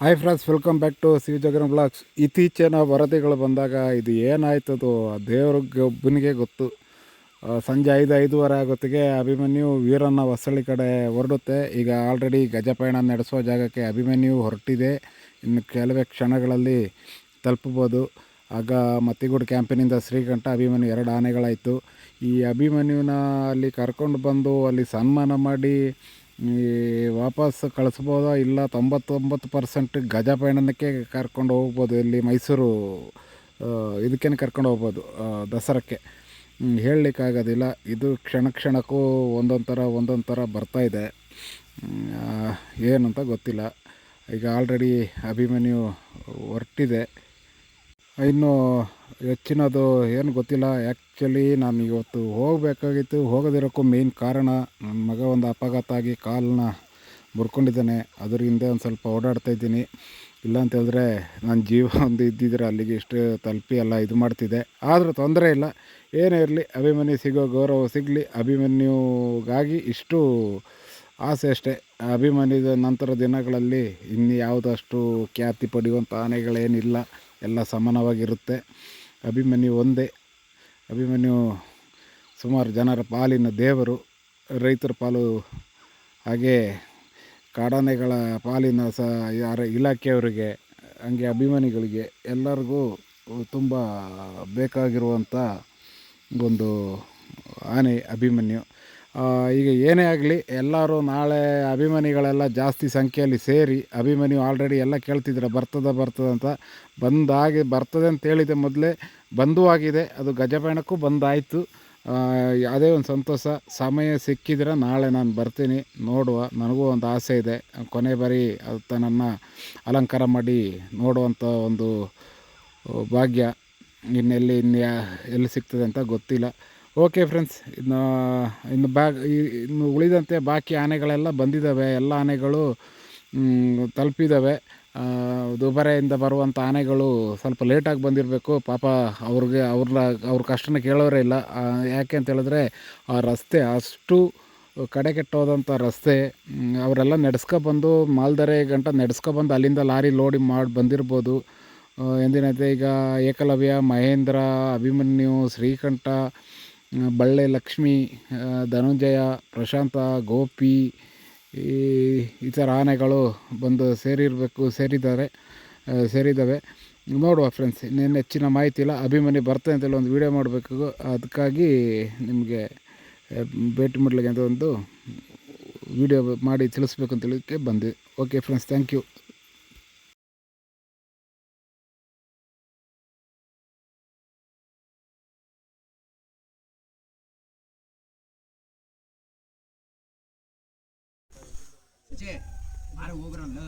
Hi friends, welcome back to Shivajagan blogs. ಇತ್ತೀಚಿನ ವರದಿಗಳು ಬಂದಾಗ ಇದು ಏನಾಯ್ತದೋ ದೇವ್ರಿಗೆ ಒಬ್ಬನಿಗೆ ಗೊತ್ತು. ಸಂಜೆ 5:05 ಆಗೋತ್ತಿಗೆ ಅಭಿಮನ್ಯು ವೀರಣ್ಣ ಹೊಸಳ್ಳಿ ಕಡೆ ಹೊರಡುತ್ತೆ. ಈಗ ಆಲ್ರೆಡಿ ಗಜಪಯಣ ನಡೆಸುವ ಜಾಗಕ್ಕೆ ಅಭಿಮನ್ಯು ಹೊರಟಿದೆ. ಇನ್ನು ಕೆಲವೇ ಕ್ಷಣಗಳಲ್ಲಿ ತಲುಪಬೋದು. ಆಗ ಮತ್ತಿಗೂಡು ಕ್ಯಾಂಪಿನಿಂದ ಶ್ರೀಕಂಠ ಅಭಿಮನ್ಯು 2 ಆನೆಗಳಾಯಿತು. ಈ ಅಭಿಮನ್ಯುನ ಅಲ್ಲಿ ಕರ್ಕೊಂಡು ಬಂದು ಅಲ್ಲಿ ಸನ್ಮಾನ ಮಾಡಿ ವಾಪಸ್ ಕಳಿಸ್ಬೋದಾ, ಇಲ್ಲ 99% ಗಜಪಯಣಕ್ಕೆ ಕರ್ಕೊಂಡು ಹೋಗ್ಬೋದು. ಇಲ್ಲಿ ಮೈಸೂರು ಇದಕ್ಕೇನೆ ಕರ್ಕೊಂಡು ಹೋಗ್ಬೋದು, ದಸರಾಕ್ಕೆ. ಹೇಳಲಿಕ್ಕಾಗೋದಿಲ್ಲ. ಇದು ಕ್ಷಣಕ್ಕೂ ಒಂದೊಂದು ಥರ ಬರ್ತಾಯಿದೆ. ಏನಂತ ಗೊತ್ತಿಲ್ಲ. ಈಗ ಆಲ್ರೆಡಿ ಅಭಿಮನ್ಯು ಹೊರಟಿದೆ. ಇನ್ನು ಹೆಚ್ಚಿನದು ಏನು ಗೊತ್ತಿಲ್ಲ. ಆ್ಯಕ್ಚುಲಿ ನಾನು ಇವತ್ತು ಹೋಗಬೇಕಾಗಿತ್ತು. ಹೋಗೋದಿರೋಕ್ಕೂ ಮೇಯ್ನ್ ಕಾರಣ, ನನ್ನ ಮಗ ಒಂದು ಅಪಘಾತ ಆಗಿ ಕಾಲನ್ನ ಮುರ್ಕೊಂಡಿದ್ದಾನೆ. ಅದ್ರ ಹಿಂದೆ ಒಂದು ಸ್ವಲ್ಪ ಓಡಾಡ್ತಾಯಿದ್ದೀನಿ. ಇಲ್ಲ ಅಂತ ಹೇಳಿದ್ರೆ ನನ್ನ ಜೀವ ಒಂದು ಇದ್ದಿದ್ರೆ ಅಲ್ಲಿಗೆ ಇಷ್ಟು ತಲುಪಿ ಎಲ್ಲ ಇದು ಮಾಡ್ತಿದ್ದೆ. ಆದರೂ ತೊಂದರೆ ಇಲ್ಲ, ಏನೇ ಇರಲಿ, ಅಭಿಮನ್ಯು ಸಿಗೋ ಗೌರವ ಸಿಗಲಿ. ಅಭಿಮನ್ಯುಗಾಗಿ ಇಷ್ಟು ಆಸೆ ಅಷ್ಟೇ. ಅಭಿಮನ್ಯುದ ನಂತರ ದಿನಗಳಲ್ಲಿ ಇನ್ನು ಯಾವುದಷ್ಟು ಖ್ಯಾತಿ ಪಡೆಯುವಂಥ ಆನೆಗಳೇನಿಲ್ಲ, ಎಲ್ಲ ಸಮಾನವಾಗಿರುತ್ತೆ. ಅಭಿಮನ್ಯು ಒಂದೇ. ಅಭಿಮನ್ಯು ಸುಮಾರು ಜನರ ಪಾಲಿನ ದೇವರು, ರೈತರ ಪಾಲು, ಹಾಗೆ ಕಾಡಾನೆಗಳ ಪಾಲಿನ ಯಾರ ಇಲಾಖೆಯವರಿಗೆ, ಹಂಗೆ ಅಭಿಮಾನಿಗಳಿಗೆ ಎಲ್ಲರಿಗೂ ತುಂಬ ಬೇಕಾಗಿರುವಂಥ ಒಂದು ಆನೆ ಅಭಿಮನ್ಯು. ಈಗ ಏನೇ ಆಗಲಿ, ಎಲ್ಲರೂ ನಾಳೆ ಅಭಿಮಾನಿಗಳೆಲ್ಲ ಜಾಸ್ತಿ ಸಂಖ್ಯೆಯಲ್ಲಿ ಸೇರಿ, ಅಭಿಮನ್ಯು ಆಲ್ರೆಡಿ ಎಲ್ಲ ಕೇಳ್ತಿದ್ರೆ ಬರ್ತದೆ ಅಂತ. ಬರ್ತದೆ ಅಂತ ಹೇಳಿದೆ ಮೊದಲೇ, ಬಂದೂ ಆಗಿದೆ. ಅದು ಗಜಪಯಣಕ್ಕೂ ಬಂದಾಯಿತು. ಅದೇ ಒಂದು ಸಂತೋಷ. ಸಮಯ ಸಿಕ್ಕಿದ್ರೆ ನಾಳೆ ನಾನು ಬರ್ತೀನಿ, ನೋಡುವ. ನನಗೂ ಒಂದು ಆಸೆ ಇದೆ, ಕೊನೆ ಬಾರಿ ತನ್ನನ್ನು ಅಲಂಕಾರ ಮಾಡಿ ನೋಡುವಂಥ ಒಂದು ಭಾಗ್ಯ ಎಲ್ಲಿ ಸಿಗ್ತದೆ ಅಂತ ಗೊತ್ತಿಲ್ಲ. ಓಕೆ ಫ್ರೆಂಡ್ಸ್, ಇನ್ನು ಉಳಿದಂತೆ ಬಾಕಿ ಆನೆಗಳೆಲ್ಲ ಬಂದಿದ್ದಾವೆ. ಎಲ್ಲ ಆನೆಗಳು ತಲುಪಿದ್ದಾವೆ. ದುಬಾರೆಯಿಂದ ಬರುವಂಥ ಆನೆಗಳು ಸ್ವಲ್ಪ ಲೇಟಾಗಿ ಬಂದಿರಬೇಕು. ಪಾಪ ಅವ್ರ ಕಷ್ಟನ ಕೇಳೋರೇ ಇಲ್ಲ. ಯಾಕೆ ಅಂತ ಹೇಳಿದ್ರೆ ಆ ರಸ್ತೆ ಅಷ್ಟು ಕಡೆಗೆಟ್ಟೋದಂಥ ರಸ್ತೆ. ಅವರೆಲ್ಲ ನಡೆಸ್ಕೊಬಂದು ಮಾಲ್ದರೆ ಗಂಟ ನಡೆಸ್ಕೊಬಂದು ಅಲ್ಲಿಂದ ಲಾರಿ ಲೋಡಿ ಮಾಡಿ ಬಂದಿರ್ಬೋದು. ಎಂದಿನಂತೆ ಈಗ ಏಕಲವ್ಯ, ಮಹೇಂದ್ರ, ಅಭಿಮನ್ಯು, ಶ್ರೀಕಂಠ, ಬಳ್ಳೆ ಲಕ್ಷ್ಮಿ, ಧನುಂಜಯ, ಪ್ರಶಾಂತ, ಗೋಪಿ, ಈ ಥರ ಆನೆಗಳು ಬಂದು ಸೇರಿದ್ದಾವೆ. ನೋಡುವ ಫ್ರೆಂಡ್ಸ್, ಇನ್ನೇನು ಹೆಚ್ಚಿನ ಮಾಹಿತಿ ಇಲ್ಲ. ಅಭಿಮನ್ಯು ಬರ್ತದೆ ಅಂತೇಳಿ ಒಂದು ವೀಡಿಯೋ ಮಾಡಬೇಕು. ಅದಕ್ಕಾಗಿ ನಿಮಗೆ ಭೇಟಿ ಮಾಡಲಿಕ್ಕೆ ಅಂತ ಒಂದು ವೀಡಿಯೋ ಮಾಡಿ ತಿಳಿಸ್ಬೇಕು ಅಂತೇಳಕ್ಕೆ ಬಂದೆ. Okay friends, thank you. ಮಾರ ಹೋಗ್ರಲ್ಲ